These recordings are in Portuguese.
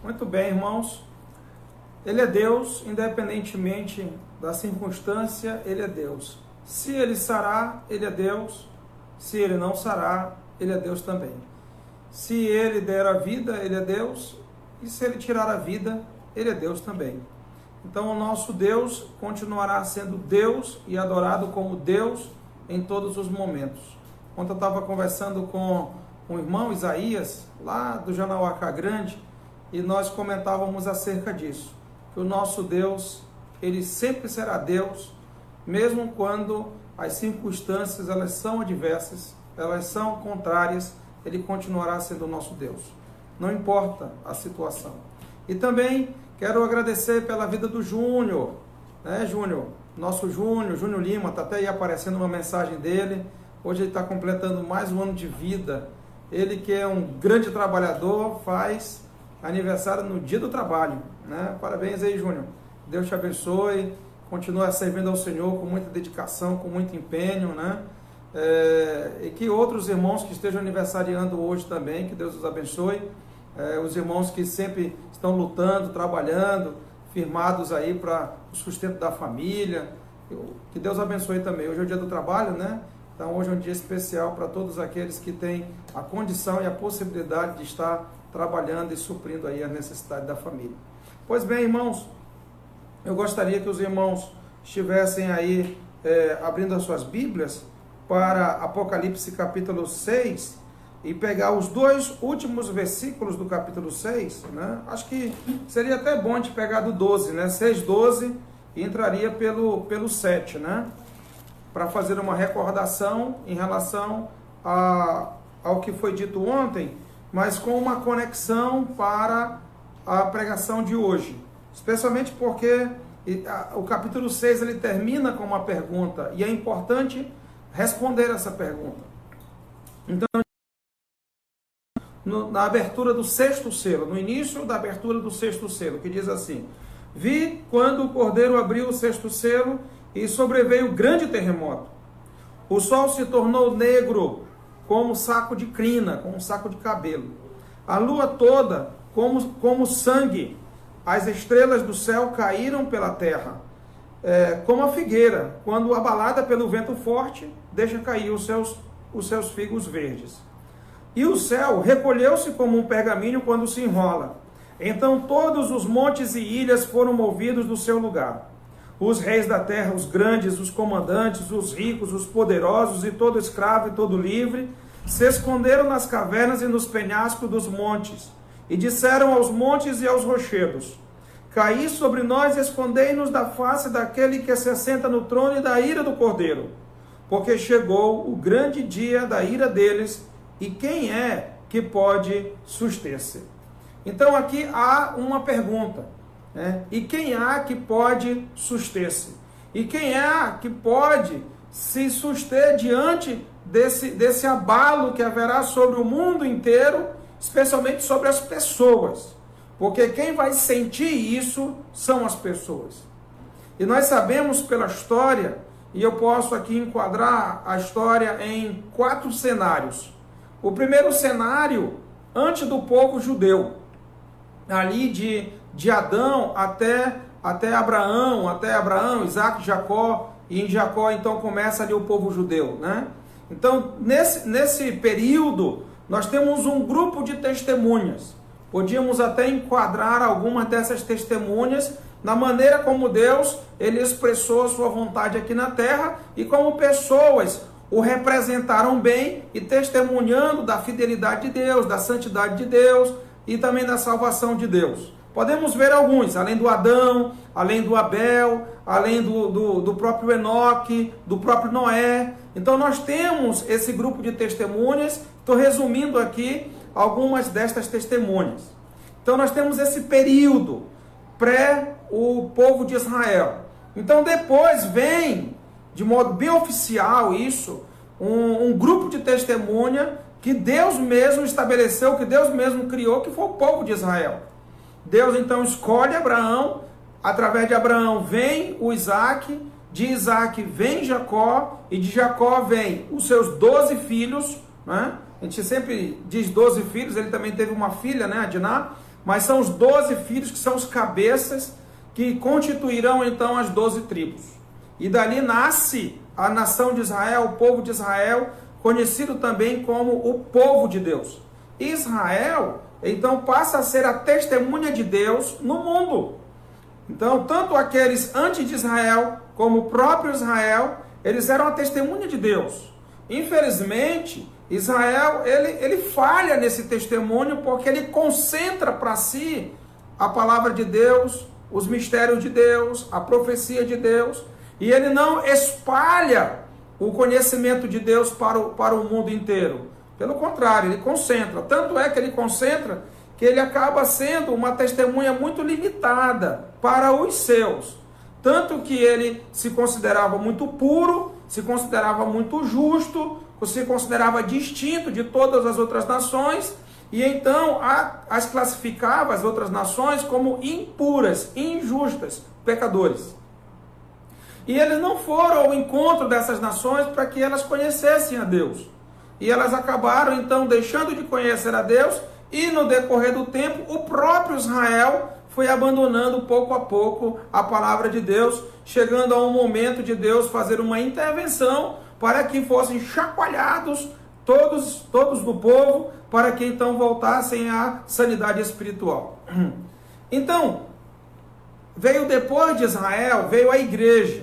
Muito bem, irmãos. Ele é Deus, independentemente da circunstância, Ele é Deus. Se Ele sarar, Ele é Deus. Se Ele não sarar, Ele é Deus também. Se Ele der a vida, Ele é Deus. E se Ele tirar a vida, Ele é Deus também. Então o nosso Deus continuará sendo Deus e adorado como Deus em todos os momentos. Ontem eu estava conversando com um irmão, Isaías, lá do Janauacá Grande, e nós comentávamos acerca disso, que o nosso Deus, Ele sempre será Deus, mesmo quando as circunstâncias elas são adversas, elas são contrárias, Ele continuará sendo o nosso Deus, não importa a situação. E também quero agradecer pela vida do Júnior, né, Júnior? Nosso Júnior Lima, está até aí aparecendo uma mensagem dele. Hoje ele está completando mais um ano de vida. Ele que é um grande trabalhador, faz aniversário no dia do trabalho, né? Parabéns aí, Júnior. Deus te abençoe, continua servindo ao Senhor com muita dedicação, com muito empenho, né? E que outros irmãos que estejam aniversariando hoje também, que Deus os abençoe. Os irmãos que sempre estão lutando, trabalhando, firmados aí para o sustento da família, que Deus abençoe também. Hoje é o dia do trabalho, né? Então hoje é um dia especial para todos aqueles que têm a condição e a possibilidade de estar trabalhando e suprindo aí a necessidade da família. Pois bem, irmãos, eu gostaria que os irmãos estivessem aí abrindo as suas Bíblias para Apocalipse capítulo 6, e pegar os dois últimos versículos do capítulo 6, né? Acho que seria até bom de pegar do 12, né? 6:12, e entraria pelo 7, né? Para fazer uma recordação em relação ao que foi dito ontem, mas com uma conexão para a pregação de hoje. Especialmente porque o capítulo 6 ele termina com uma pergunta, e é importante responder essa pergunta. Então, na abertura do 6º selo, no início da abertura do 6º selo, que diz assim: vi quando o Cordeiro abriu o 6º selo e sobreveio grande terremoto. O sol se tornou negro como saco de crina, como saco de cabelo. A lua toda como sangue. As estrelas do céu caíram pela terra, como a figueira, quando abalada pelo vento forte, deixa cair os seus figos verdes. E o céu recolheu-se como um pergaminho quando se enrola. Então todos os montes e ilhas foram movidos do seu lugar. Os reis da terra, os grandes, os comandantes, os ricos, os poderosos e todo escravo e todo livre, se esconderam nas cavernas e nos penhascos dos montes, e disseram aos montes e aos rochedos: caí sobre nós e escondei-nos da face daquele que se assenta no trono e da ira do Cordeiro, porque chegou o grande dia da ira deles, e quem é que pode suster-se? Então aqui há uma pergunta, né? E quem há que pode suster-se? E quem é que pode se suster diante desse abalo que haverá sobre o mundo inteiro, especialmente sobre as pessoas? Porque quem vai sentir isso são as pessoas. E nós sabemos pela história, e eu posso aqui enquadrar a história em 4 cenários. O primeiro cenário, antes do povo judeu, ali de Adão até Abraão, Isaac, Jacó, e em Jacó então começa ali o povo judeu, né? Então, nesse período, nós temos um grupo de testemunhas. Podíamos até enquadrar algumas dessas testemunhas na maneira como Deus ele expressou a sua vontade aqui na terra, e como pessoas o representaram bem e testemunhando da fidelidade de Deus, da santidade de Deus e também da salvação de Deus. Podemos ver alguns, além do Adão, além do Abel, além do próprio Enoque, do próprio Noé. Então nós temos esse grupo de testemunhas. Estou resumindo aqui algumas destas testemunhas. Então nós temos esse período pré o povo de Israel. Então depois vem, de modo bem oficial isso, um grupo de testemunha que Deus mesmo estabeleceu, que Deus mesmo criou, que foi o povo de Israel. Deus então escolhe Abraão, através de Abraão vem o Isaac, de Isaac vem Jacó, e de Jacó vem os seus 12 filhos, né? A gente sempre diz 12 filhos, ele também teve uma filha, né, a Diná, mas são os 12 filhos que são os cabeças que constituirão então as 12 tribos. E dali nasce a nação de Israel, o povo de Israel, conhecido também como o povo de Deus. Israel, então, passa a ser a testemunha de Deus no mundo. Então, tanto aqueles antes de Israel, como o próprio Israel, eles eram a testemunha de Deus. Infelizmente, Israel, ele falha nesse testemunho porque ele concentra para si a palavra de Deus, os mistérios de Deus, a profecia de Deus, e ele não espalha o conhecimento de Deus para o mundo inteiro. Pelo contrário, ele concentra. Tanto é que ele concentra que ele acaba sendo uma testemunha muito limitada para os seus. Tanto que ele se considerava muito puro, se considerava muito justo, se considerava distinto de todas as outras nações, e então as classificava, as outras nações, como impuras, injustas, pecadores. E eles não foram ao encontro dessas nações para que elas conhecessem a Deus. E elas acabaram, então, deixando de conhecer a Deus, e no decorrer do tempo, o próprio Israel foi abandonando pouco a pouco a palavra de Deus, chegando a um momento de Deus fazer uma intervenção para que fossem chacoalhados todos do povo, para que então voltassem à sanidade espiritual. Então, veio depois de Israel, veio a igreja.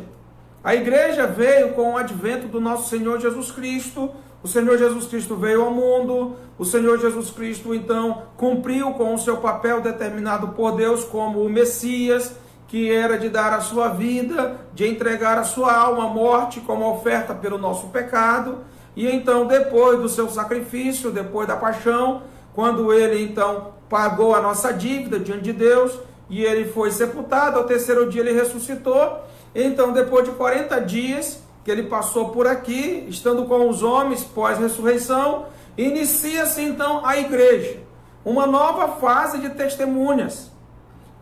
A igreja veio com o advento do nosso Senhor Jesus Cristo. O Senhor Jesus Cristo veio ao mundo, o Senhor Jesus Cristo, então, cumpriu com o seu papel determinado por Deus como o Messias, que era de dar a sua vida, de entregar a sua alma à morte como oferta pelo nosso pecado. E então, depois do seu sacrifício, depois da paixão, quando ele, então, pagou a nossa dívida diante de Deus, e ele foi sepultado, ao terceiro dia ele ressuscitou. Então, depois de 40 dias... que ele passou por aqui, estando com os homens pós-ressurreição, inicia-se então a igreja, uma nova fase de testemunhas.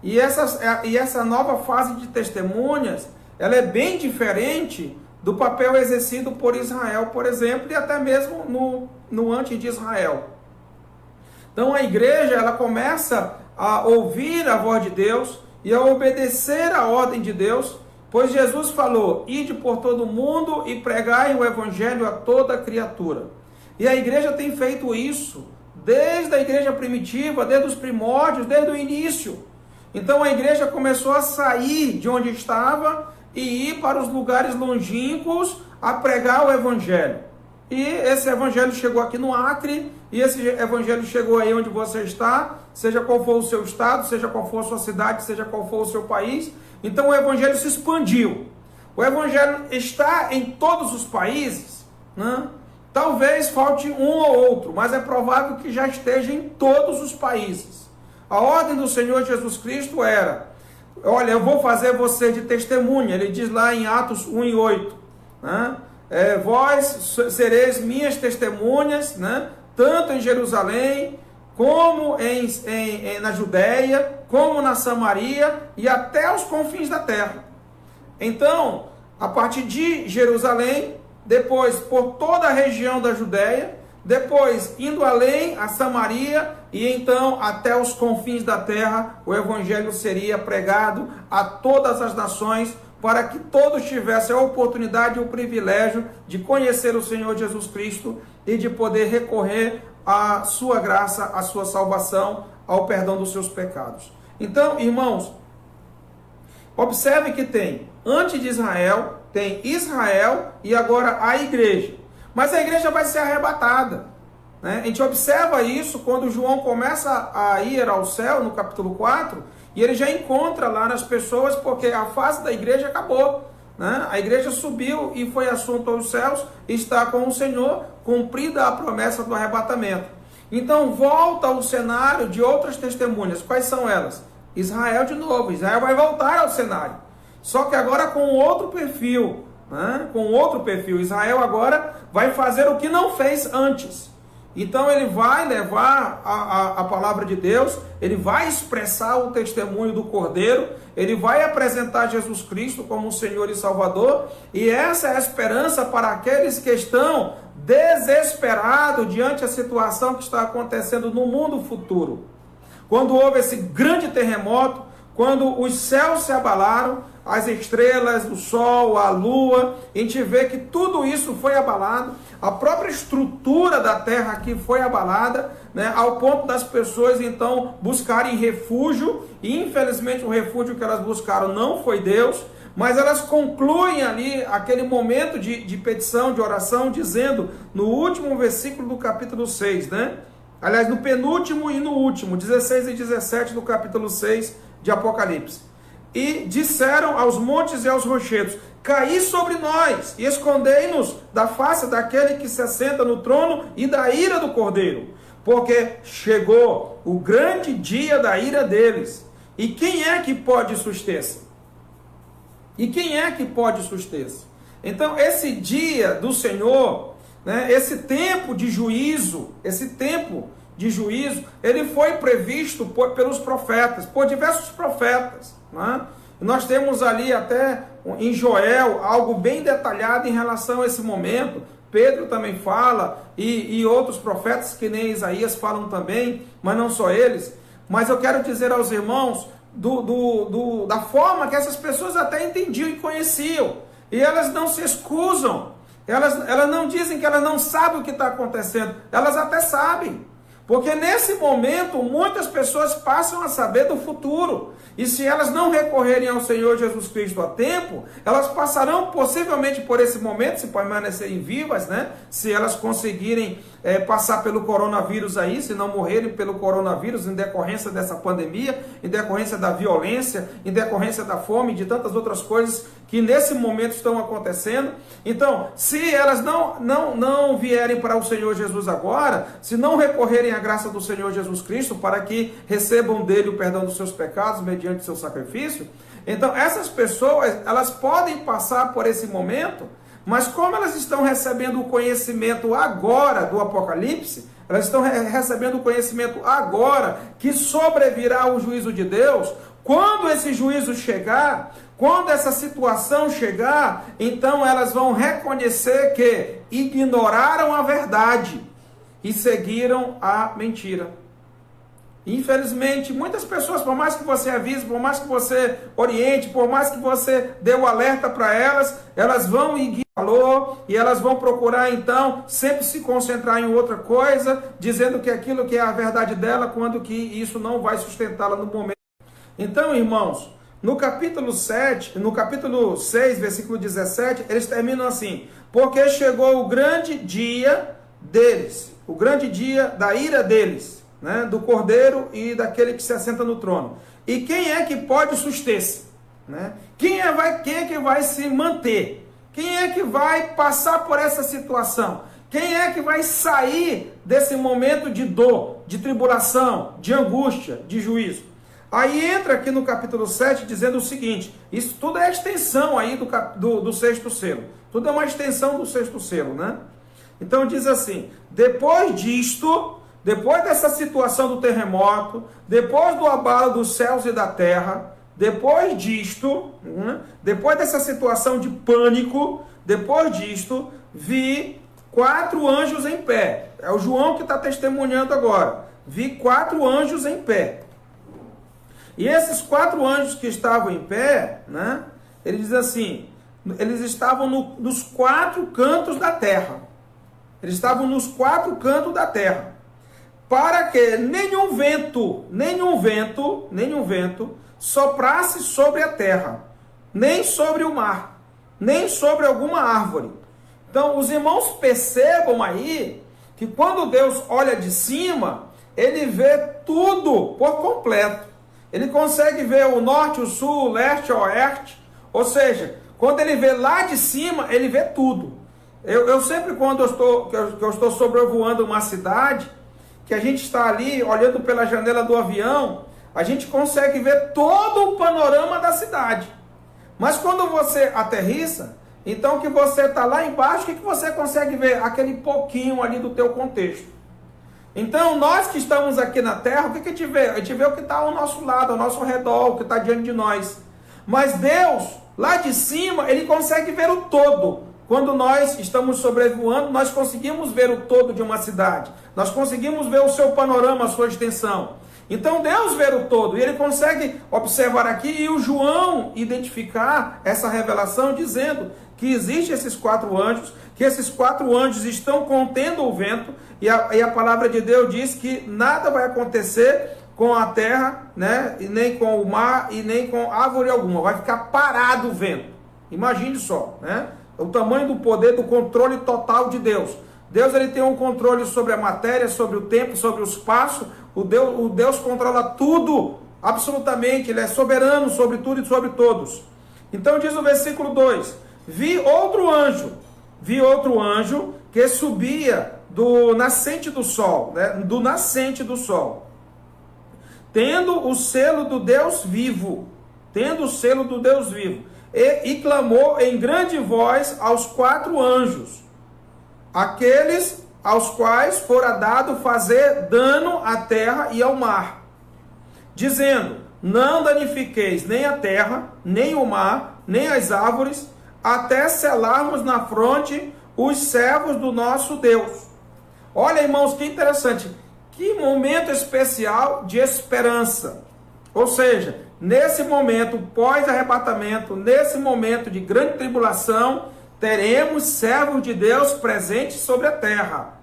E essa nova fase de testemunhas, ela é bem diferente do papel exercido por Israel, por exemplo, e até mesmo no antes de Israel. Então a igreja, ela começa a ouvir a voz de Deus e a obedecer a ordem de Deus, pois Jesus falou: ide por todo o mundo e pregai o evangelho a toda criatura. E a igreja tem feito isso desde a igreja primitiva, desde os primórdios, desde o início. Então a igreja começou a sair de onde estava e ir para os lugares longínquos a pregar o evangelho. E esse evangelho chegou aqui no Acre, e esse evangelho chegou aí onde você está, seja qual for o seu estado, seja qual for a sua cidade, seja qual for o seu país. Então o evangelho se expandiu. O evangelho está em todos os países, né? Talvez falte um ou outro, mas é provável que já esteja em todos os países. A ordem do Senhor Jesus Cristo era: olha, eu vou fazer você de testemunha. Ele diz lá em Atos 1:8, né? Vós sereis minhas testemunhas, né? Tanto em Jerusalém, como na Judéia, como na Samaria e até os confins da terra. Então, a partir de Jerusalém, depois por toda a região da Judéia, depois indo além a Samaria e então até os confins da terra, o evangelho seria pregado a todas as nações, para que todos tivessem a oportunidade e o privilégio de conhecer o Senhor Jesus Cristo e de poder recorrer à sua graça, à sua salvação, ao perdão dos seus pecados. Então, irmãos, observe que tem, antes de Israel, tem Israel e agora a igreja. Mas a igreja vai ser arrebatada, né? A gente observa isso quando João começa a ir ao céu, no capítulo 4, e ele já encontra lá nas pessoas, porque a fase da igreja acabou, né? A igreja subiu e foi assunto aos céus, e está com o Senhor, cumprida a promessa do arrebatamento. Então volta ao cenário de outras testemunhas. Quais são elas? Israel de novo. Israel vai voltar ao cenário, só que agora com outro perfil, né? Com outro perfil. Israel agora vai fazer o que não fez antes. Então ele vai levar a palavra de Deus, ele vai expressar o testemunho do Cordeiro, ele vai apresentar Jesus Cristo como o Senhor e Salvador, e essa é a esperança para aqueles que estão desesperados diante da situação que está acontecendo no mundo futuro. quando houve esse grande terremoto, quando os céus se abalaram, as estrelas, o sol, a lua, a gente vê que tudo isso foi abalado, a própria estrutura da terra aqui foi abalada, né, ao ponto das pessoas então buscarem refúgio, e infelizmente o refúgio que elas buscaram não foi Deus, mas elas concluem ali aquele momento de petição, de oração, dizendo no último versículo do capítulo 6, né? Aliás, no penúltimo e no último, 16 e 17 do capítulo 6 de Apocalipse. E disseram aos montes e aos rochedos: caí sobre nós e escondei-nos da face daquele que se assenta no trono e da ira do Cordeiro, porque chegou o grande dia da ira deles. E quem é que pode suster-se? E quem é que pode suster-se? Então, esse dia do Senhor, né, esse tempo de juízo, ele foi previsto pelos profetas, por diversos profetas, né? Nós temos ali até em Joel algo bem detalhado em relação a esse momento. Pedro também fala, e outros profetas que nem Isaías falam também, mas não só eles. Mas eu quero dizer aos irmãos da forma que essas pessoas até entendiam e conheciam. E elas não se excusam, elas não dizem que elas não sabem o que está acontecendo, elas até sabem. Porque nesse momento, muitas pessoas passam a saber do futuro. E se elas não recorrerem ao Senhor Jesus Cristo a tempo, elas passarão possivelmente por esse momento, se permanecerem vivas, né? Se elas conseguirem passar pelo coronavírus aí, se não morrerem pelo coronavírus em decorrência dessa pandemia, em decorrência da violência, em decorrência da fome e de tantas outras coisas que nesse momento estão acontecendo. Então, se elas não vierem para o Senhor Jesus agora, se não recorrerem à graça do Senhor Jesus Cristo para que recebam dele o perdão dos seus pecados mediante o seu sacrifício, então essas pessoas, elas podem passar por esse momento, mas como elas estão recebendo o conhecimento agora do Apocalipse, elas estão recebendo o conhecimento agora que sobrevirá o juízo de Deus. Quando esse juízo chegar, quando essa situação chegar, então elas vão reconhecer que ignoraram a verdade e seguiram a mentira. Infelizmente, muitas pessoas, por mais que você avise, por mais que você oriente, por mais que você dê o alerta para elas, elas vão ignorar o valor e elas vão procurar então sempre se concentrar em outra coisa, dizendo que aquilo que é a verdade dela, quando que isso não vai sustentá-la no momento. Então, irmãos, no capítulo 6, versículo 17, eles terminam assim: porque chegou o grande dia deles, o grande dia da ira deles, né, do Cordeiro e daquele que se assenta no trono. E quem é que pode suster-se? Né? Quem é que vai se manter? Quem é que vai passar por essa situação? Quem é que vai sair desse momento de dor, de tribulação, de angústia, de juízo? Aí entra aqui no capítulo 7 dizendo o seguinte: isso tudo é a extensão aí do sexto selo. Tudo é uma extensão do sexto selo, né? Então diz assim: depois disto, depois dessa situação do terremoto, depois do abalo dos céus e da terra, depois disto, depois dessa situação de pânico, depois disto, vi 4 anjos em pé. É o João que está testemunhando agora. Vi 4 anjos em pé. E esses 4 anjos que estavam em pé, né, ele diz assim, eles estavam nos 4 cantos da terra. Eles estavam nos 4 cantos da terra. Para que nenhum vento soprasse sobre a terra, nem sobre o mar, nem sobre alguma árvore. Então, os irmãos percebam aí que quando Deus olha de cima, ele vê tudo por completo. Ele consegue ver o norte, o sul, o leste, o oeste. Ou seja, quando ele vê lá de cima, ele vê tudo. Eu sempre, quando eu estou sobrevoando uma cidade, que a gente está ali olhando pela janela do avião, a gente consegue ver todo o panorama da cidade. Mas quando você aterrissa, então que você está lá embaixo, o que você consegue ver? Aquele pouquinho ali do teu contexto. Então, nós que estamos aqui na Terra, o que a gente vê? A gente vê o que está ao nosso lado, ao nosso redor, o que está diante de nós. Mas Deus, lá de cima, Ele consegue ver o todo. Quando nós estamos sobrevoando, nós conseguimos ver o todo de uma cidade. Nós conseguimos ver o seu panorama, a sua extensão. Então Deus vê o todo, e ele consegue observar aqui, e o João identificar essa revelação dizendo que existem esses 4 anjos, que esses 4 anjos estão contendo o vento, e a palavra de Deus diz que nada vai acontecer com a terra, né, e nem com o mar, e nem com árvore alguma, vai ficar parado o vento. Imagine só, né, o tamanho do poder, do controle total de Deus. Deus, ele tem um controle sobre a matéria, sobre o tempo, sobre o espaço. O Deus controla tudo, absolutamente. Ele é soberano sobre tudo e sobre todos. Então diz o versículo 2: vi outro anjo que subia do nascente do sol, né? Do nascente do sol, tendo o selo do Deus vivo, e clamou em grande voz aos 4 anjos, aqueles aos quais fora dado fazer dano à terra e ao mar, dizendo: não danifiqueis nem a terra, nem o mar, nem as árvores, até selarmos na fronte os servos do nosso Deus. Olha, irmãos, que interessante, que momento especial de esperança. Ou seja, nesse momento pós-arrebatamento, nesse momento de grande tribulação, teremos servos de Deus presentes sobre a terra.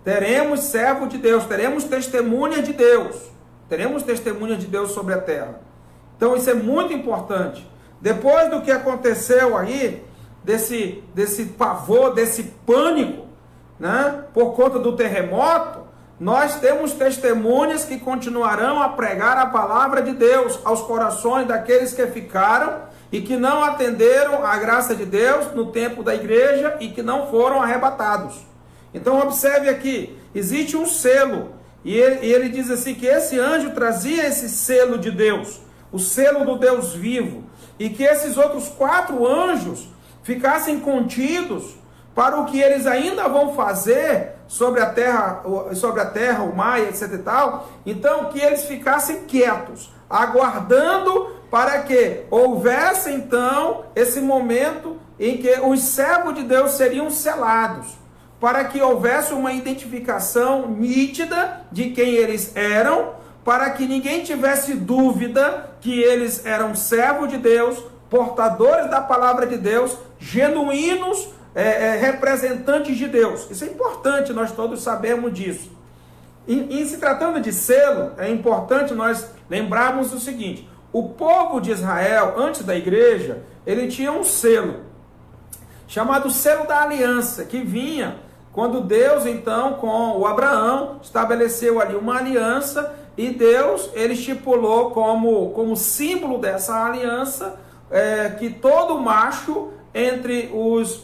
Teremos servos de Deus, teremos testemunhas de Deus. Teremos testemunhas de Deus sobre a terra. Então isso é muito importante. Depois do que aconteceu aí, desse pavor, desse pânico, né, por conta do terremoto, nós temos testemunhas que continuarão a pregar a palavra de Deus aos corações daqueles que ficaram e que não atenderam à graça de Deus no tempo da igreja e que não foram arrebatados. Então observe aqui, existe um selo, e ele diz assim que esse anjo trazia esse selo de Deus, o selo do Deus vivo, e que esses outros 4 anjos ficassem contidos para o que eles ainda vão fazer sobre a terra, o mar, etc e tal. Então que eles ficassem quietos, aguardando para que houvesse então esse momento em que os servos de Deus seriam selados, para que houvesse uma identificação nítida de quem eles eram, para que ninguém tivesse dúvida que eles eram servos de Deus, portadores da palavra de Deus, genuínos representantes de Deus. Isso é importante, nós todos sabemos disso. E se tratando de selo, é importante nós lembrarmos o seguinte: o povo de Israel, antes da igreja, ele tinha um selo, chamado selo da aliança, que vinha quando Deus, então, com o Abraão, estabeleceu ali uma aliança, e Deus, ele estipulou como símbolo dessa aliança, que todo macho entre os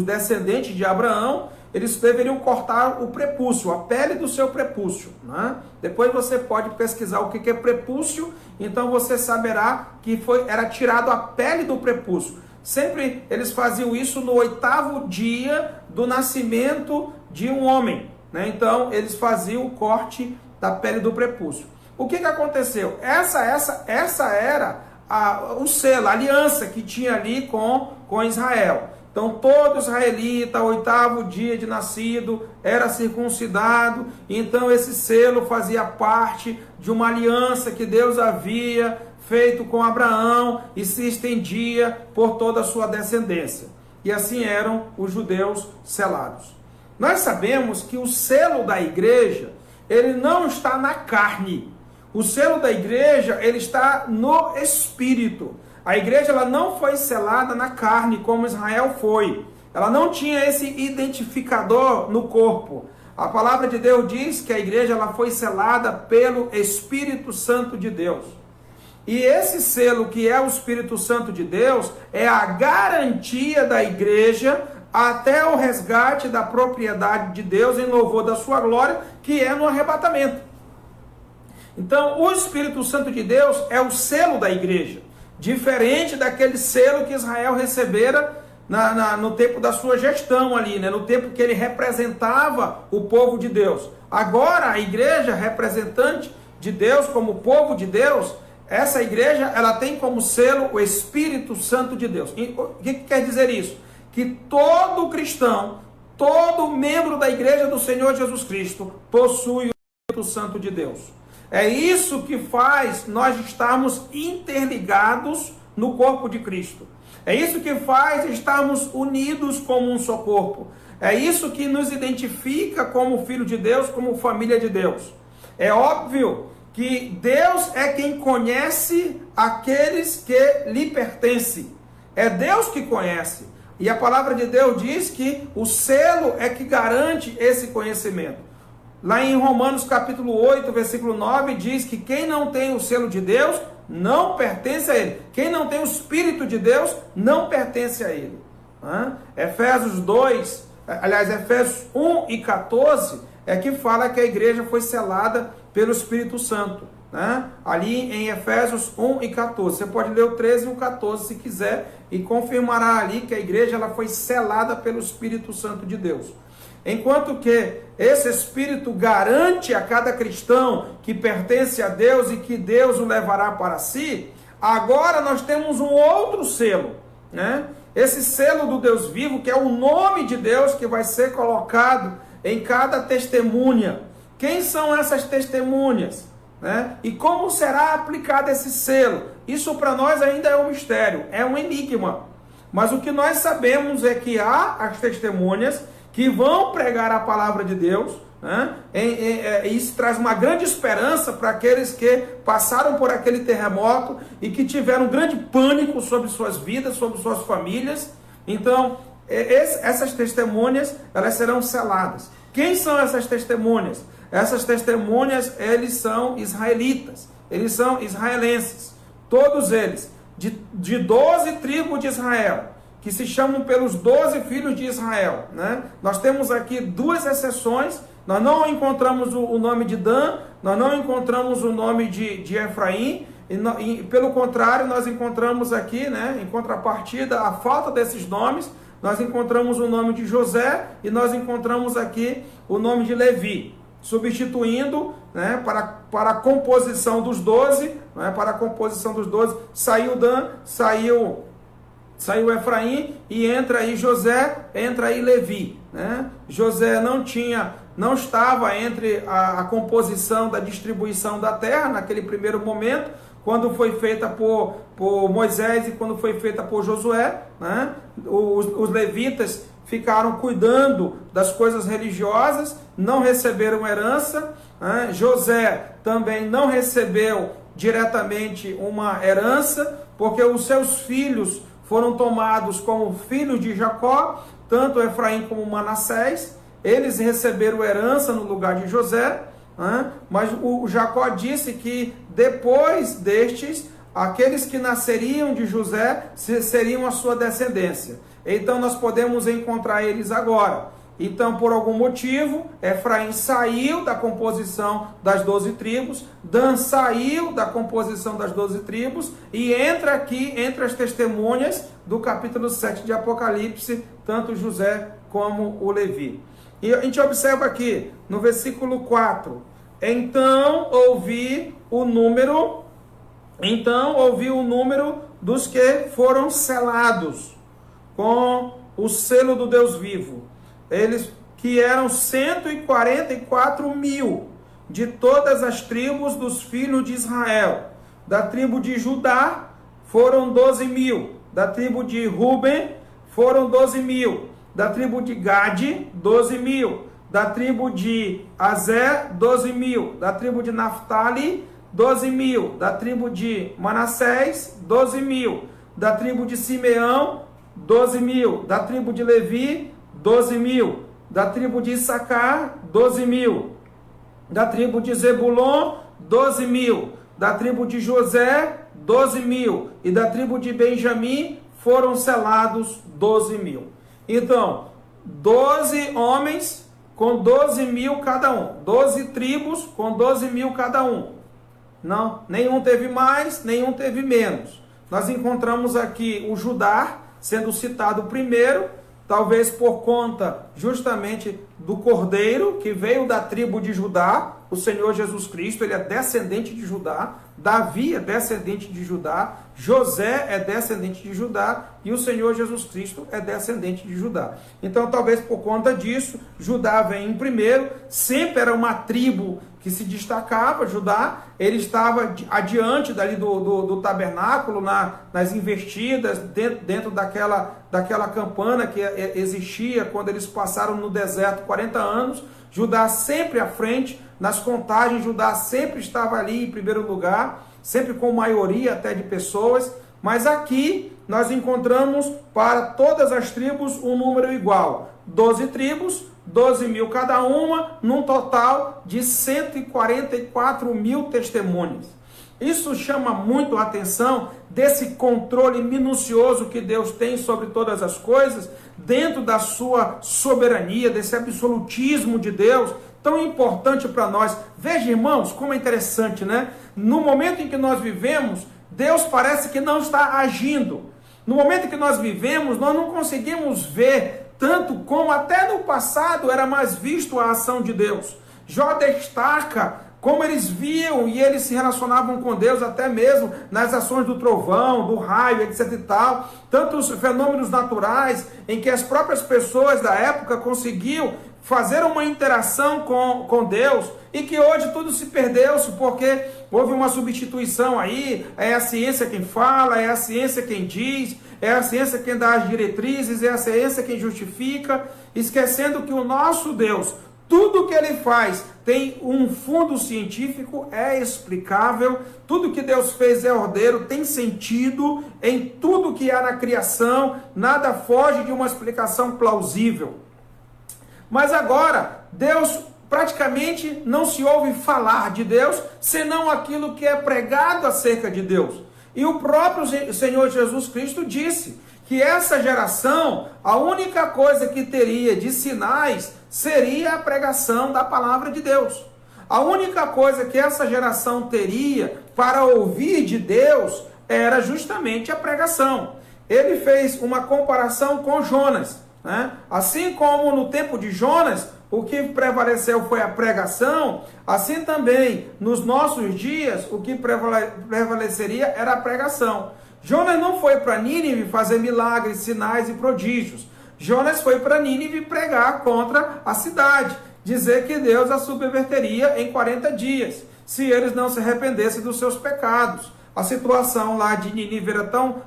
descendentes de Abraão, eles deveriam cortar o prepúcio, a pele do seu prepúcio, né? Depois você pode pesquisar o que é prepúcio, então você saberá que era tirado a pele do prepúcio. Sempre eles faziam isso no 8º dia do nascimento de um homem, né? Então eles faziam o corte da pele do prepúcio. O que aconteceu? Essa era o selo, a aliança que tinha ali com Israel. Então todo israelita, 8º dia de nascido, era circuncidado. Então esse selo fazia parte de uma aliança que Deus havia feito com Abraão e se estendia por toda a sua descendência. E assim eram os judeus selados. Nós sabemos que o selo da igreja, ele não está na carne. O selo da igreja, ele está no Espírito. A igreja, ela não foi selada na carne como Israel foi. Ela não tinha esse identificador no corpo. A palavra de Deus diz que a igreja, ela foi selada pelo Espírito Santo de Deus. E esse selo, que é o Espírito Santo de Deus, é a garantia da igreja até o resgate da propriedade de Deus em louvor da sua glória, que é no arrebatamento. Então, o Espírito Santo de Deus é o selo da igreja, diferente daquele selo que Israel recebera no tempo da sua gestão ali, né? No tempo que ele representava o povo de Deus. Agora, a igreja representante de Deus, como povo de Deus, essa igreja, ela tem como selo o Espírito Santo de Deus. E o que quer dizer isso? Que todo cristão, todo membro da igreja do Senhor Jesus Cristo, possui o Espírito Santo de Deus. É isso que faz nós estarmos interligados no corpo de Cristo. É isso que faz estarmos unidos como um só corpo. É isso que nos identifica como filho de Deus, como família de Deus. É óbvio que Deus é quem conhece aqueles que lhe pertencem. É Deus que conhece. E a palavra de Deus diz que o selo é que garante esse conhecimento. Lá em Romanos capítulo 8, versículo 9, diz que quem não tem o selo de Deus não pertence a ele. Quem não tem o Espírito de Deus não pertence a ele. Efésios 1 e 14 é que fala que a igreja foi selada pelo Espírito Santo. Ali em Efésios 1 e 14. Você pode ler o 13 e o 14 se quiser e confirmará ali que a igreja ela foi selada pelo Espírito Santo de Deus. Enquanto que esse Espírito garante a cada cristão que pertence a Deus e que Deus o levará para si, agora nós temos um outro selo, Esse selo do Deus vivo, que é o nome de Deus que vai ser colocado em cada testemunha. Quem são essas testemunhas? E como será aplicado esse selo? Isso para nós ainda é um mistério, é um enigma. Mas o que nós sabemos é que há as testemunhas que vão pregar a palavra de Deus, isso traz uma grande esperança para aqueles que passaram por aquele terremoto e que tiveram um grande pânico sobre suas vidas, sobre suas famílias. Então, essas testemunhas, elas serão seladas. Quem são essas testemunhas? Essas testemunhas, eles são israelitas, eles são israelenses, todos eles, de 12 tribos de Israel, que se chamam pelos 12 filhos de Israel. Nós temos aqui duas exceções. Nós não encontramos o nome de Dan, nós não encontramos o nome de Efraim, e pelo contrário, nós encontramos aqui, em contrapartida, a falta desses nomes, nós encontramos o nome de José e nós encontramos aqui o nome de Levi, substituindo para a composição dos 12, para a composição dos 12, saiu Dan, saiu Efraim e entra aí José, entra aí Levi. José não estava entre a composição da distribuição da terra naquele primeiro momento, quando foi feita por Moisés e quando foi feita por Josué. Os levitas ficaram cuidando das coisas religiosas, não receberam herança. José também não recebeu diretamente uma herança, porque os seus filhos foram tomados como filhos de Jacó, tanto Efraim como Manassés. Eles receberam herança no lugar de José, mas o Jacó disse que depois destes, aqueles que nasceriam de José seriam a sua descendência. Então nós podemos encontrar eles agora. Então, por algum motivo, Efraim saiu da composição das 12 tribos, Dan saiu da composição das 12 tribos e entra aqui entre as testemunhas do capítulo 7 de Apocalipse, tanto José como o Levi. E a gente observa aqui, no versículo 4, então ouvi o número dos que foram selados com o selo do Deus vivo. Eles que eram 144 mil de todas as tribos dos filhos de Israel. Da tribo de Judá foram 12 mil. Da tribo de Ruben foram 12 mil. Da tribo de Gade, 12 mil. Da tribo de Azer, 12 mil. Da tribo de Naftali, 12 mil. Da tribo de Manassés, 12 mil. Da tribo de Simeão, 12 mil. Da tribo de Levi, 12 mil. Da tribo de Issacar, 12 mil. Da tribo de Zebulon, 12 mil. Da tribo de José, 12 mil. E da tribo de Benjamim foram selados 12 mil. Então, 12 homens com 12 mil cada um. 12 tribos com 12 mil cada um. Não, nenhum teve mais, nenhum teve menos. Nós encontramos aqui o Judá sendo citado primeiro, talvez por conta justamente do Cordeiro, que veio da tribo de Judá. O Senhor Jesus Cristo, ele é descendente de Judá. Davi é descendente de Judá. José é descendente de Judá. E o Senhor Jesus Cristo é descendente de Judá. Então, talvez por conta disso, Judá vem em primeiro. Sempre era uma tribo que se destacava. Judá, ele estava adiante dali do tabernáculo, nas investidas, dentro daquela campana que existia quando eles passaram no deserto 40 anos. Judá sempre à frente, nas contagens, Judá sempre estava ali em primeiro lugar, sempre com maioria até de pessoas, mas aqui nós encontramos para todas as tribos um número igual, 12 tribos, 12 mil cada uma, num total de 144 mil testemunhas. Isso chama muito a atenção desse controle minucioso que Deus tem sobre todas as coisas, dentro da sua soberania, desse absolutismo de Deus, tão importante para nós. Veja, irmãos, como é interessante, né? No momento em que nós vivemos, Deus parece que não está agindo. No momento em que nós vivemos, nós não conseguimos ver tanto como até no passado era mais visto a ação de Deus. Jó destaca como eles viam e eles se relacionavam com Deus, até mesmo nas ações do trovão, do raio, etc e tal. Tantos fenômenos naturais em que as próprias pessoas da época conseguiam fazer uma interação com Deus, e que hoje tudo se perdeu-se porque houve uma substituição aí. É a ciência quem fala, é a ciência quem diz, é a ciência quem dá as diretrizes, é a ciência quem justifica, esquecendo que o nosso Deus, tudo que ele faz tem um fundo científico, é explicável, tudo que Deus fez é ordeiro, tem sentido em tudo que há na criação, nada foge de uma explicação plausível. Mas agora, Deus praticamente não se ouve falar de Deus, senão aquilo que é pregado acerca de Deus. E o próprio Senhor Jesus Cristo disse que essa geração, a única coisa que teria de sinais seria a pregação da palavra de Deus. A única coisa que essa geração teria para ouvir de Deus era justamente a pregação. Ele fez uma comparação com Jonas, né? Assim como no tempo de Jonas, o que prevaleceu foi a pregação, assim também nos nossos dias, o que prevaleceria era a pregação. Jonas não foi para Nínive fazer milagres, sinais e prodígios. Jonas foi para Nínive pregar contra a cidade, dizer que Deus a subverteria em 40 dias, se eles não se arrependessem dos seus pecados. A situação lá de Nínive era tão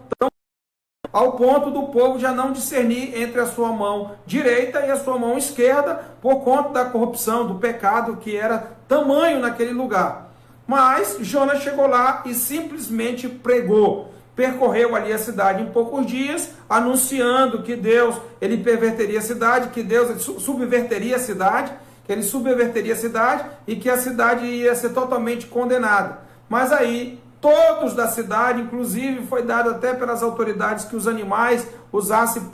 ao ponto do povo já não discernir entre a sua mão direita e a sua mão esquerda, por conta da corrupção, do pecado que era tamanho naquele lugar. Mas Jonas chegou lá e simplesmente pregou. Percorreu ali a cidade em poucos dias, anunciando que Deus, ele perverteria a cidade, que Deus subverteria a cidade, que ele subverteria a cidade e que a cidade ia ser totalmente condenada. Mas aí, todos da cidade, inclusive foi dado até pelas autoridades que os animais usassem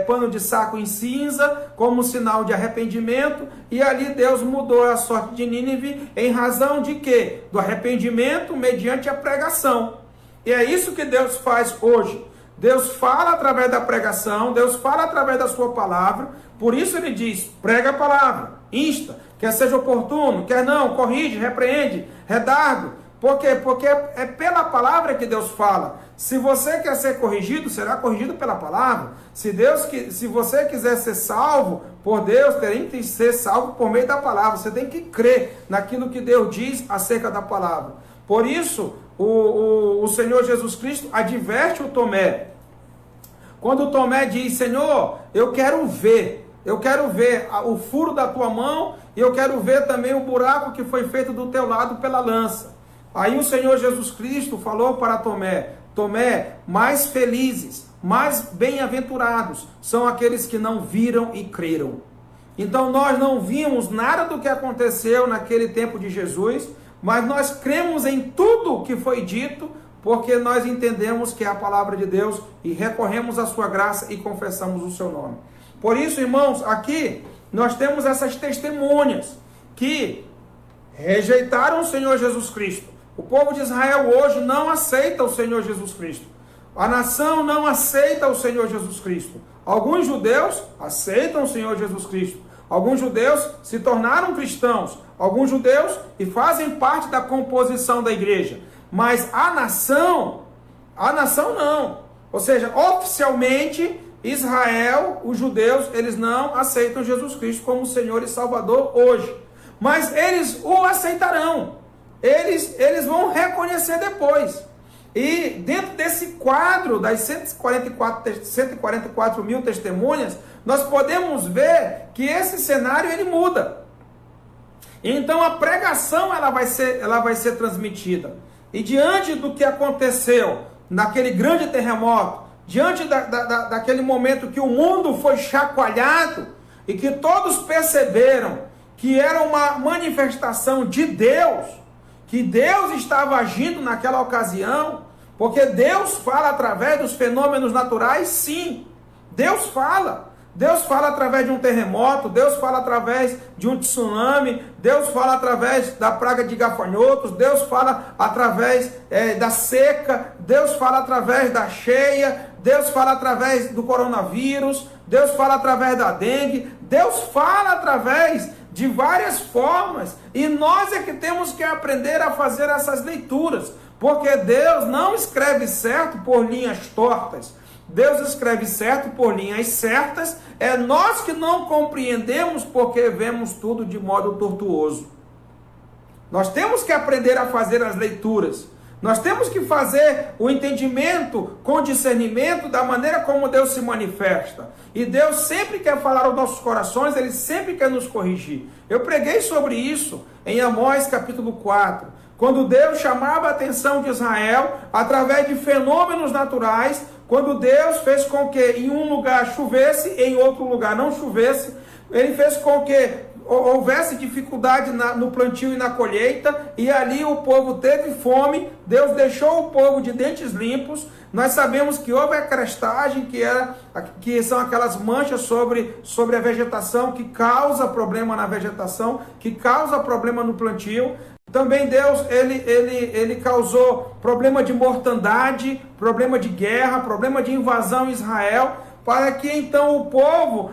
pano de saco em cinza como sinal de arrependimento, e ali Deus mudou a sorte de Nínive em razão de quê? Do arrependimento mediante a pregação. E é isso que Deus faz hoje. Deus fala através da pregação, Deus fala através da sua palavra, por isso ele diz, prega a palavra, insta, quer seja oportuno, quer não, corrige, repreende, redargue. Por quê? Porque é pela palavra que Deus fala. Se você quer ser corrigido, será corrigido pela palavra. Se você quiser ser salvo por Deus, tem que ser salvo por meio da palavra. Você tem que crer naquilo que Deus diz acerca da palavra. Por isso, o Senhor Jesus Cristo adverte o Tomé. Quando o Tomé diz, Senhor, eu quero ver o furo da tua mão e eu quero ver também o buraco que foi feito do teu lado pela lança. Aí o Senhor Jesus Cristo falou para Tomé, Tomé, mais felizes, mais bem-aventurados são aqueles que não viram e creram. Então nós não vimos nada do que aconteceu naquele tempo de Jesus, mas nós cremos em tudo o que foi dito, porque nós entendemos que é a palavra de Deus e recorremos à sua graça e confessamos o seu nome. Por isso, irmãos, aqui nós temos essas testemunhas que rejeitaram o Senhor Jesus Cristo. O povo de Israel hoje não aceita o Senhor Jesus Cristo. A nação não aceita o Senhor Jesus Cristo. Alguns judeus aceitam o Senhor Jesus Cristo. Alguns judeus se tornaram cristãos. Alguns judeus e fazem parte da composição da igreja. Mas a nação não. Ou seja, oficialmente, Israel, os judeus, eles não aceitam Jesus Cristo como Senhor e Salvador hoje. mas eles o aceitarão. Eles vão reconhecer depois. E dentro desse quadro das 144 mil testemunhas, nós podemos ver que esse cenário ele muda. Então a pregação ela vai ser transmitida. E diante do que aconteceu naquele grande terremoto, diante daquele momento que o mundo foi chacoalhado e que todos perceberam que era uma manifestação de Deus, que Deus estava agindo naquela ocasião, porque Deus fala através dos fenômenos naturais, sim. Deus fala. Deus fala através de um terremoto, Deus fala através de um tsunami, Deus fala através da praga de gafanhotos, Deus fala através da seca, Deus fala através da cheia, Deus fala através do coronavírus, Deus fala através da dengue, Deus fala através de várias formas, e nós é que temos que aprender a fazer essas leituras, porque Deus não escreve certo por linhas tortas, Deus escreve certo por linhas certas, é nós que não compreendemos porque vemos tudo de modo tortuoso. Nós temos que aprender a fazer as leituras, nós temos que fazer o entendimento com discernimento da maneira como Deus se manifesta. E Deus sempre quer falar aos nossos corações, Ele sempre quer nos corrigir. Eu preguei sobre isso em Amós capítulo 4, quando Deus chamava a atenção de Israel através de fenômenos naturais, quando Deus fez com que em um lugar chovesse, em outro lugar não chovesse, Ele fez com que houvesse dificuldade no plantio e na colheita, e ali o povo teve fome, Deus deixou o povo de dentes limpos. Nós sabemos que houve a crestagem, que são aquelas manchas sobre a vegetação, que causa problema na vegetação, que causa problema no plantio. Também Deus, ele causou problema de mortandade, problema de guerra, problema de invasão em Israel, para que então o povo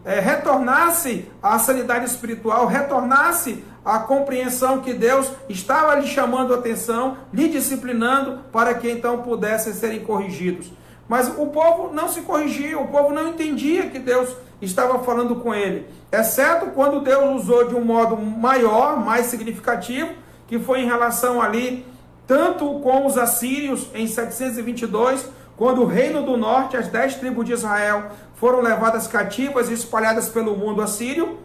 retornasse à sanidade espiritual, retornasse à compreensão que Deus estava lhe chamando a atenção, lhe disciplinando, para que então pudessem serem corrigidos. Mas o povo não se corrigia, o povo não entendia que Deus estava falando com ele, exceto quando Deus usou de um modo maior, mais significativo, que foi em relação ali, tanto com os assírios em 722, quando o reino do norte, as 10 tribos de Israel, foram levadas cativas e espalhadas pelo mundo assírio,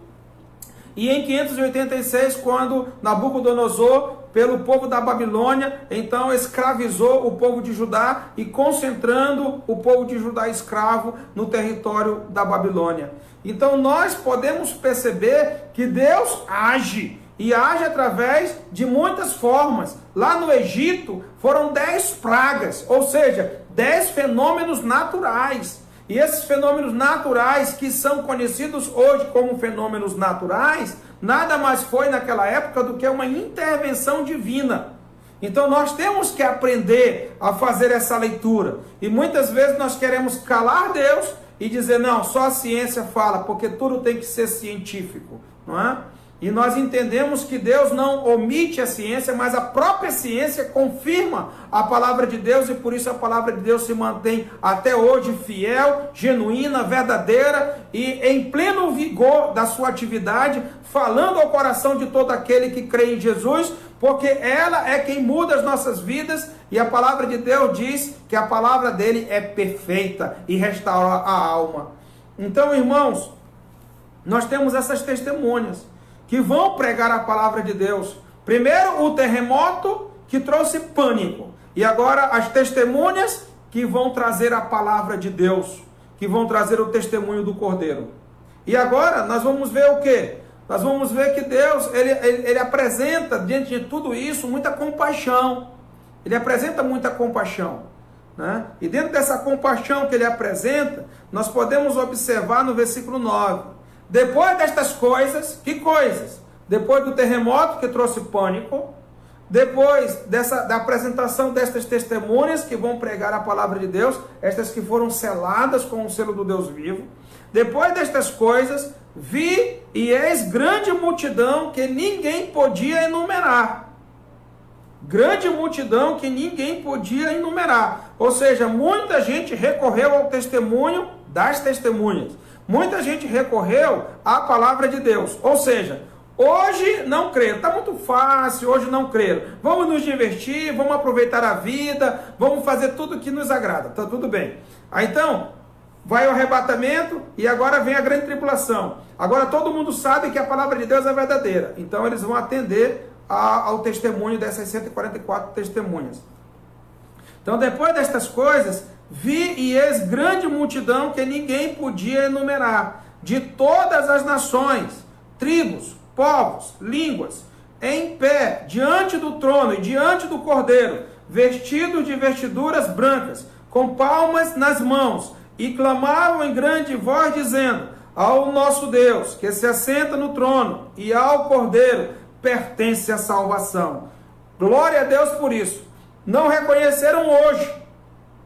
e em 586, quando Nabucodonosor, pelo povo da Babilônia, então escravizou o povo de Judá e concentrando o povo de Judá escravo no território da Babilônia. Então nós podemos perceber que Deus age, e age através de muitas formas. Lá no Egito foram 10 pragas, ou seja, 10 fenômenos naturais. E esses fenômenos naturais, que são conhecidos hoje como fenômenos naturais, nada mais foi naquela época do que uma intervenção divina. Então nós temos que aprender a fazer essa leitura. E muitas vezes nós queremos calar Deus e dizer, não, só a ciência fala, porque tudo tem que ser científico, não é? E nós entendemos que Deus não omite a ciência, mas a própria ciência confirma a palavra de Deus, e por isso a palavra de Deus se mantém até hoje fiel, genuína, verdadeira e em pleno vigor da sua atividade, falando ao coração de todo aquele que crê em Jesus, porque ela é quem muda as nossas vidas, e a palavra de Deus diz que a palavra dele é perfeita e restaura a alma. Então, irmãos, nós temos essas testemunhas que vão pregar a palavra de Deus. Primeiro o terremoto, que trouxe pânico, e agora as testemunhas que vão trazer a palavra de Deus, que vão trazer o testemunho do Cordeiro. E agora nós vamos ver o quê? Nós vamos ver que Deus, ele apresenta diante de tudo isso muita compaixão. Ele apresenta muita compaixão, né? E dentro dessa compaixão que ele apresenta, nós podemos observar no versículo 9. Depois destas coisas, que coisas? Depois do terremoto que trouxe pânico, depois da apresentação destas testemunhas que vão pregar a palavra de Deus, estas que foram seladas com o selo do Deus vivo, depois destas coisas, vi e eis grande multidão que ninguém podia enumerar. Grande multidão que ninguém podia enumerar. Ou seja, muita gente recorreu ao testemunho das testemunhas. Muita gente recorreu à palavra de Deus. Ou seja, Hoje não creram, está muito fácil, hoje não creram. Vamos nos divertir, vamos aproveitar a vida, vamos fazer tudo que nos agrada, está tudo bem. Aí então, vai o arrebatamento e agora vem a grande tribulação. Agora todo mundo sabe que a palavra de Deus é verdadeira, então eles vão atender ao testemunho dessas 144 testemunhas. Então depois destas coisas, vi e eis grande multidão que ninguém podia enumerar, de todas as nações, tribos, povos, línguas, em pé, diante do trono e diante do Cordeiro, vestidos de vestiduras brancas, com palmas nas mãos, e clamavam em grande voz, dizendo: ao nosso Deus, que se assenta no trono, e ao Cordeiro, pertence a salvação. Glória a Deus por isso. Não reconheceram hoje,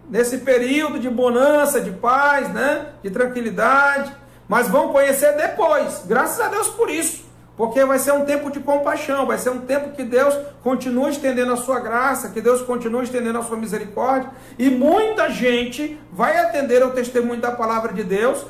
nesse período de bonança, de paz, né, de tranquilidade, mas vão conhecer depois. Graças a Deus por isso. Porque vai ser um tempo de compaixão, vai ser um tempo que Deus continua estendendo a sua graça, que Deus continua estendendo a sua misericórdia, e muita gente vai atender ao testemunho da palavra de Deus,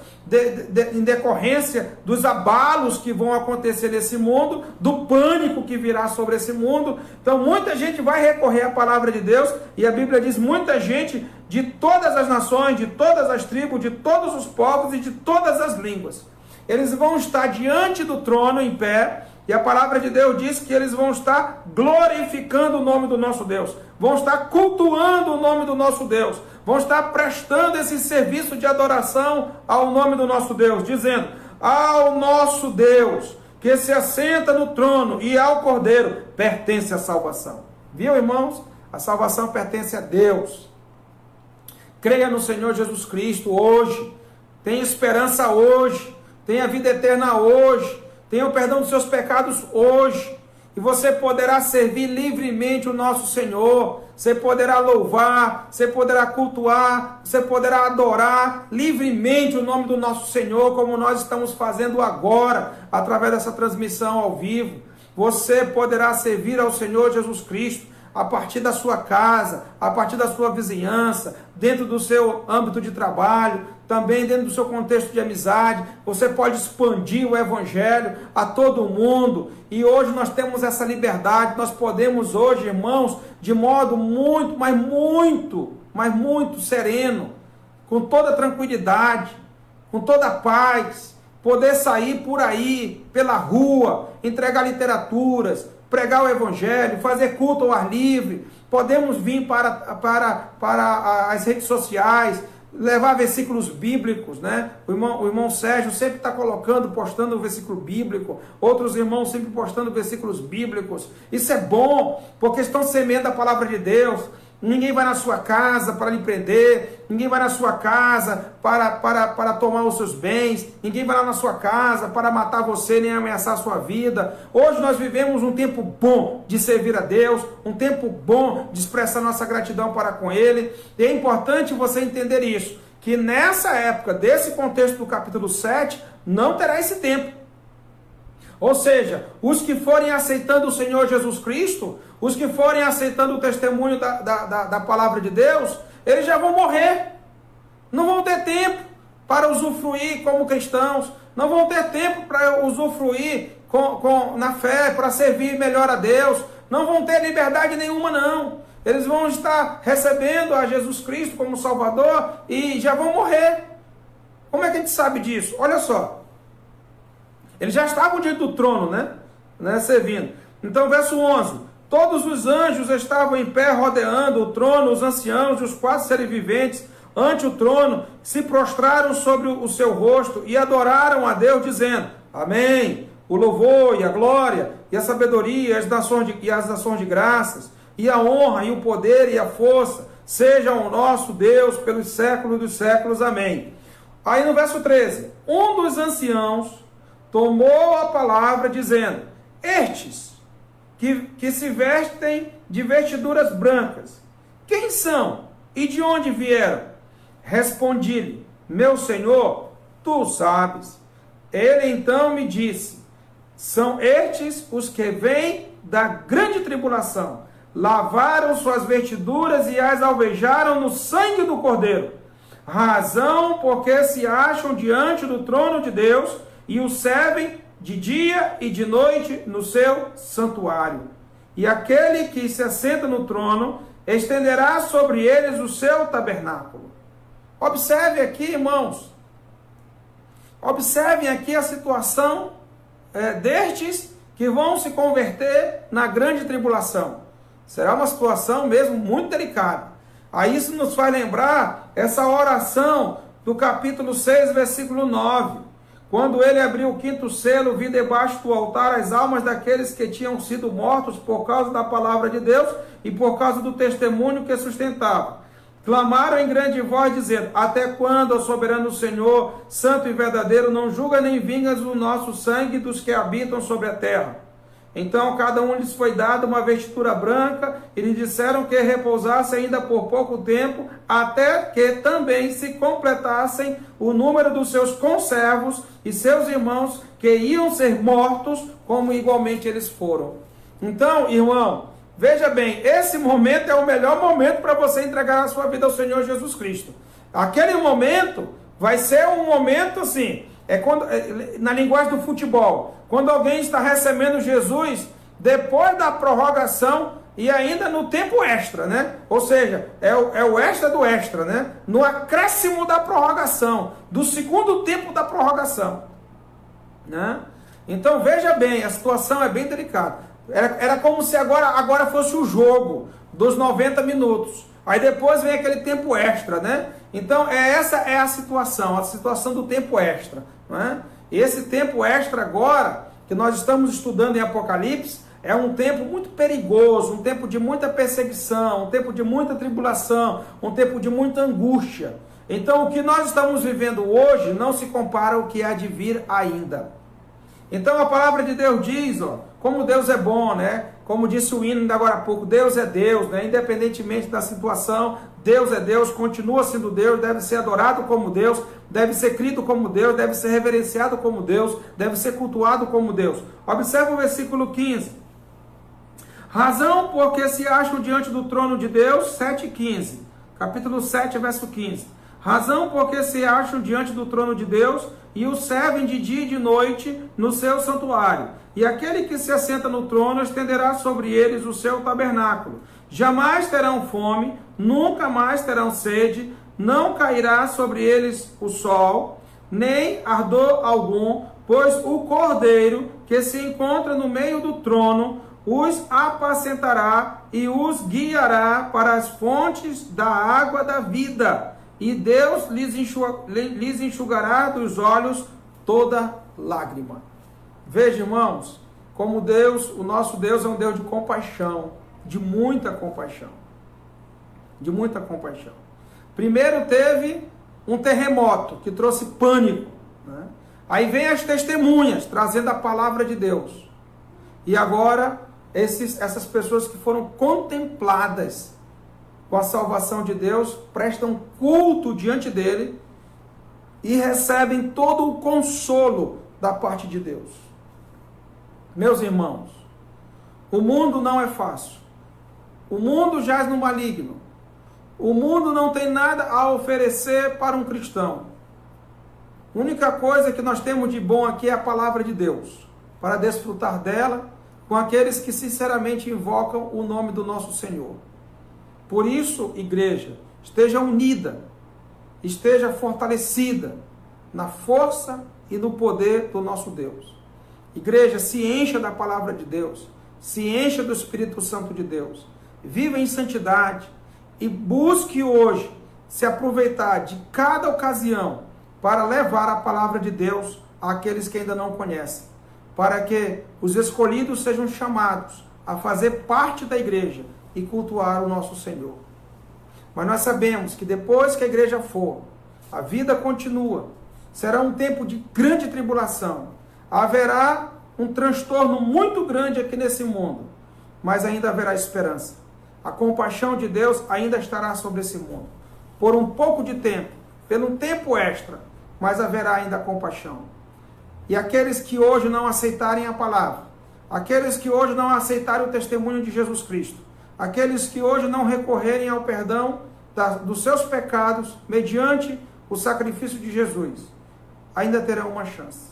em decorrência dos abalos que vão acontecer nesse mundo, do pânico que virá sobre esse mundo. Então muita gente vai recorrer à palavra de Deus, e a Bíblia diz: muita gente de todas as nações, de todas as tribos, de todos os povos e de todas as línguas. Eles vão estar diante do trono em pé, e a palavra de Deus diz que eles vão estar glorificando o nome do nosso Deus, vão estar cultuando o nome do nosso Deus, vão estar prestando esse serviço de adoração ao nome do nosso Deus, dizendo: ao nosso Deus, que se assenta no trono, e ao Cordeiro, pertence a salvação. Viu, irmãos? A salvação pertence a Deus. Creia no Senhor Jesus Cristo hoje, tenha esperança hoje, tenha vida eterna hoje, tenha o perdão dos seus pecados hoje, e você poderá servir livremente o nosso Senhor, você poderá louvar, você poderá cultuar, você poderá adorar livremente o nome do nosso Senhor, como nós estamos fazendo agora, através dessa transmissão ao vivo. Você poderá servir ao Senhor Jesus Cristo a partir da sua casa, a partir da sua vizinhança, dentro do seu âmbito de trabalho, também dentro do seu contexto de amizade. Você pode expandir o evangelho a todo mundo, e hoje nós temos essa liberdade. Nós podemos hoje, irmãos, de modo muito, mas muito sereno, com toda tranquilidade, com toda paz, poder sair por aí, pela rua, entregar literaturas, pregar o evangelho, fazer culto ao ar livre. Podemos vir para as redes sociais, levar versículos bíblicos, né? O irmão Sérgio sempre está postando um versículo bíblico, outros irmãos sempre postando versículos bíblicos. Isso é bom, porque estão semeando a palavra de Deus. Ninguém vai na sua casa para lhe prender, ninguém vai na sua casa para tomar os seus bens, ninguém vai lá na sua casa para matar você, nem ameaçar a sua vida. Hoje nós vivemos um tempo bom de servir a Deus, um tempo bom de expressar nossa gratidão para com Ele, e é importante você entender isso, que nessa época, desse contexto do capítulo 7, não terá esse tempo. Ou seja, os que forem aceitando o Senhor Jesus Cristo, os que forem aceitando o testemunho da palavra de Deus, eles já vão morrer. Não vão ter tempo para usufruir como cristãos, não vão ter tempo para usufruir na fé, para servir melhor a Deus, não vão ter liberdade nenhuma não. Eles vão estar recebendo a Jesus Cristo como Salvador e já vão morrer. Como é que a gente sabe disso? Olha só. Eles já estavam diante do trono, né? Servindo. Então, verso 11. Todos os anjos estavam em pé, rodeando o trono, os anciãos e os 4 seres viventes, ante o trono, se prostraram sobre o seu rosto e adoraram a Deus, dizendo: Amém. O louvor e a glória e a sabedoria e as ações de graças, e a honra e o poder e a força, sejam o nosso Deus pelos séculos dos séculos. Amém. Aí no verso 13. Um dos anciãos tomou a palavra, dizendo: Estes que se vestem de vestiduras brancas, quem são e de onde vieram? Respondi-lhe: Meu Senhor, tu sabes. Ele então me disse: São estes os que vêm da grande tribulação, lavaram suas vestiduras e as alvejaram no sangue do Cordeiro, razão porque se acham diante do trono de Deus e o servem de dia e de noite no seu santuário. E aquele que se assenta no trono estenderá sobre eles o seu tabernáculo. Observe aqui, irmãos. Observem aqui a situação destes que vão se converter na grande tribulação. Será uma situação mesmo muito delicada. Aí isso nos faz lembrar essa oração do capítulo 6, versículo 9. Quando ele abriu o quinto selo, vi debaixo do altar as almas daqueles que tinham sido mortos por causa da palavra de Deus e por causa do testemunho que sustentavam. Clamaram em grande voz, dizendo: até quando, ó soberano Senhor, santo e verdadeiro, não julga nem vingas o nosso sangue dos que habitam sobre a terra? Então cada um lhes foi dado uma vestidura branca, e lhe disseram que repousasse ainda por pouco tempo, até que também se completassem o número dos seus conservos e seus irmãos, que iam ser mortos, como igualmente eles foram. Então, irmão, veja bem, esse momento é o melhor momento para você entregar a sua vida ao Senhor Jesus Cristo. Aquele momento vai ser um momento assim, na linguagem do futebol, quando alguém está recebendo Jesus depois da prorrogação e ainda no tempo extra, né? Ou seja, é o extra do extra, né? No acréscimo da prorrogação, do segundo tempo da prorrogação, né? Então veja bem, a situação é bem delicada. Era como se agora fosse o jogo dos 90 minutos. Aí depois vem aquele tempo extra, né? Então essa é a situação do tempo extra, né? E esse tempo extra agora, que nós estamos estudando em Apocalipse, é um tempo muito perigoso, um tempo de muita perseguição, um tempo de muita tribulação, um tempo de muita angústia. Então o que nós estamos vivendo hoje não se compara ao que há de vir ainda. Então a palavra de Deus diz, como Deus é bom, né? Como disse o hino agora há pouco, Deus é Deus, né? Independentemente da situação, Deus é Deus, continua sendo Deus, deve ser adorado como Deus, deve ser crido como Deus, deve ser reverenciado como Deus, deve ser cultuado como Deus. Observa o versículo 15. Razão porque se acham diante do trono de Deus, 7:15. Capítulo 7, verso 15. Razão porque se acham diante do trono de Deus e o servem de dia e de noite no seu santuário. E aquele que se assenta no trono estenderá sobre eles o seu tabernáculo. Jamais terão fome, nunca mais terão sede, não cairá sobre eles o sol, nem ardor algum, pois o Cordeiro que se encontra no meio do trono os apacentará e os guiará para as fontes da água da vida. E Deus lhes enxugará dos olhos toda lágrima. Veja, irmãos, como Deus, o nosso Deus é um Deus de compaixão, de muita compaixão. De muita compaixão. Primeiro teve um terremoto que trouxe pânico, né? Aí vem as testemunhas trazendo a palavra de Deus. E agora essas pessoas que foram contempladas com a salvação de Deus prestam culto diante dele e recebem todo o consolo da parte de Deus. Meus irmãos, o mundo não é fácil. O mundo jaz no maligno. O mundo não tem nada a oferecer para um cristão. A única coisa que nós temos de bom aqui é a palavra de Deus, para desfrutar dela com aqueles que sinceramente invocam o nome do nosso Senhor. Por isso, igreja, esteja unida, esteja fortalecida na força e no poder do nosso Deus. Igreja, se encha da palavra de Deus, se encha do Espírito Santo de Deus, viva em santidade e busque hoje se aproveitar de cada ocasião para levar a palavra de Deus àqueles que ainda não conhecem, para que os escolhidos sejam chamados a fazer parte da igreja e cultuar o nosso Senhor. Mas nós sabemos que depois que a igreja for, a vida continua, será um tempo de grande tribulação, haverá um transtorno muito grande aqui nesse mundo, mas ainda haverá esperança. A compaixão de Deus ainda estará sobre esse mundo, por um pouco de tempo, pelo um tempo extra, mas haverá ainda compaixão. E aqueles que hoje não aceitarem a palavra, aqueles que hoje não aceitarem o testemunho de Jesus Cristo, aqueles que hoje não recorrerem ao perdão dos seus pecados mediante o sacrifício de Jesus, ainda terão uma chance.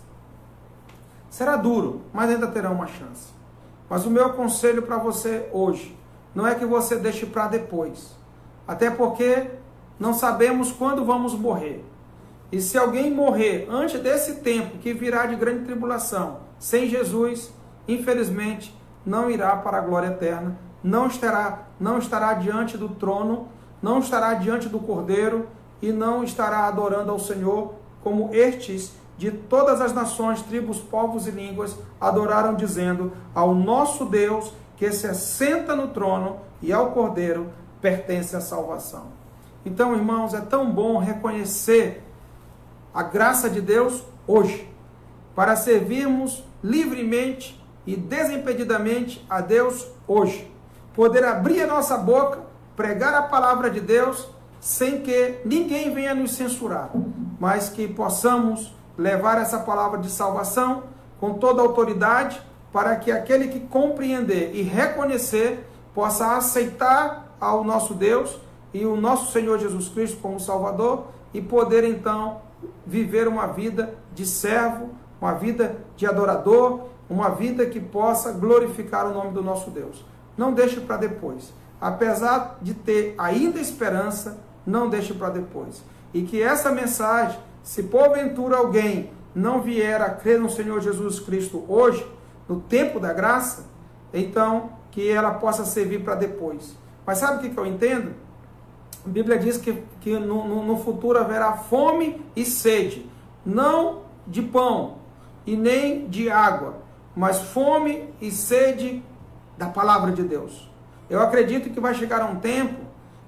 Será duro, mas ainda terá uma chance. Mas o meu conselho para você hoje não é que você deixe para depois. Até porque não sabemos quando vamos morrer. E se alguém morrer antes desse tempo que virá de grande tribulação, sem Jesus, infelizmente, não irá para a glória eterna, não estará diante do trono, não estará diante do Cordeiro e não estará adorando ao Senhor como estes de todas as nações, tribos, povos e línguas adoraram, dizendo: ao nosso Deus que se assenta no trono e ao Cordeiro pertence a salvação. Então, irmãos, é tão bom reconhecer a graça de Deus hoje, para servirmos livremente e desimpedidamente a Deus hoje. Poder abrir a nossa boca, pregar a palavra de Deus, sem que ninguém venha nos censurar, mas que possamos levar essa palavra de salvação com toda a autoridade, para que aquele que compreender e reconhecer possa aceitar ao nosso Deus e o nosso Senhor Jesus Cristo como Salvador e poder então viver uma vida de servo, uma vida de adorador, uma vida que possa glorificar o nome do nosso Deus. Não deixe para depois. Apesar de ter ainda esperança, não deixe para depois. E que essa mensagem, se porventura alguém não vier a crer no Senhor Jesus Cristo hoje, no tempo da graça, então que ela possa servir para depois. Mas sabe o que eu entendo? A Bíblia diz que no futuro haverá fome e sede, não de pão e nem de água, mas fome e sede da palavra de Deus. Eu acredito que vai chegar um tempo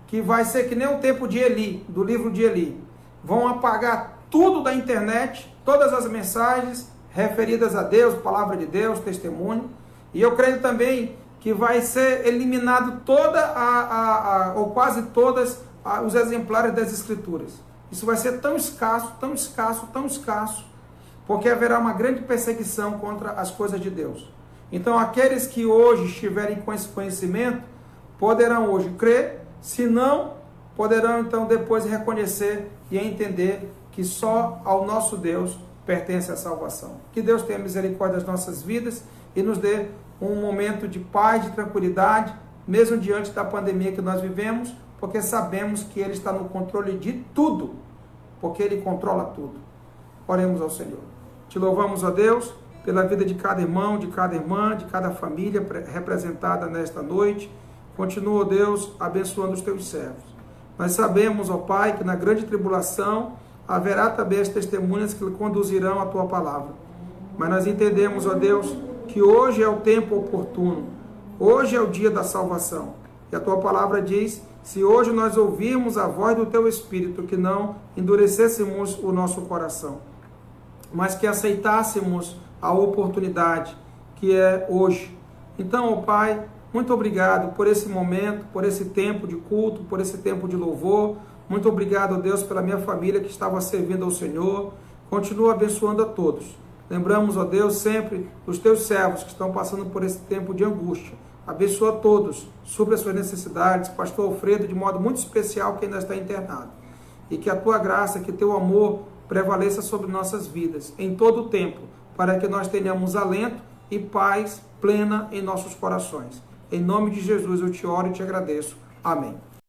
que vai ser que nem o tempo de Eli, do livro de Eli. Vão apagar tudo da internet, todas as mensagens referidas a Deus, palavra de Deus, testemunho. E eu creio também que vai ser eliminado ou quase todas os exemplares das Escrituras. Isso vai ser tão escasso, tão escasso, tão escasso, porque haverá uma grande perseguição contra as coisas de Deus. Então, aqueles que hoje estiverem com esse conhecimento, poderão hoje crer, se não, poderão então depois reconhecer e entender que só ao nosso Deus pertence a salvação. Que Deus tenha misericórdia das nossas vidas e nos dê um momento de paz, de tranquilidade, mesmo diante da pandemia que nós vivemos, porque sabemos que Ele está no controle de tudo, porque Ele controla tudo. Oremos ao Senhor. Te louvamos, ó Deus, pela vida de cada irmão, de cada irmã, de cada família representada nesta noite. Continua, ó Deus, abençoando os teus servos. Nós sabemos, ó Pai, que na grande tribulação haverá também as testemunhas que conduzirão a tua palavra. Mas nós entendemos, ó Deus, que hoje é o tempo oportuno, hoje é o dia da salvação. E a tua palavra diz: se hoje nós ouvirmos a voz do teu Espírito, que não endurecêssemos o nosso coração, mas que aceitássemos a oportunidade que é hoje. Então, ó Pai, muito obrigado por esse momento, por esse tempo de culto, por esse tempo de louvor. Muito obrigado, Deus, pela minha família que estava servindo ao Senhor. Continua abençoando a todos. Lembramos, ó Deus, sempre os teus servos que estão passando por esse tempo de angústia. Abençoa todos, supre as suas necessidades. Pastor Alfredo, de modo muito especial, que ainda está internado. E que a tua graça, que teu amor prevaleça sobre nossas vidas, em todo o tempo, para que nós tenhamos alento e paz plena em nossos corações. Em nome de Jesus eu te oro e te agradeço. Amém.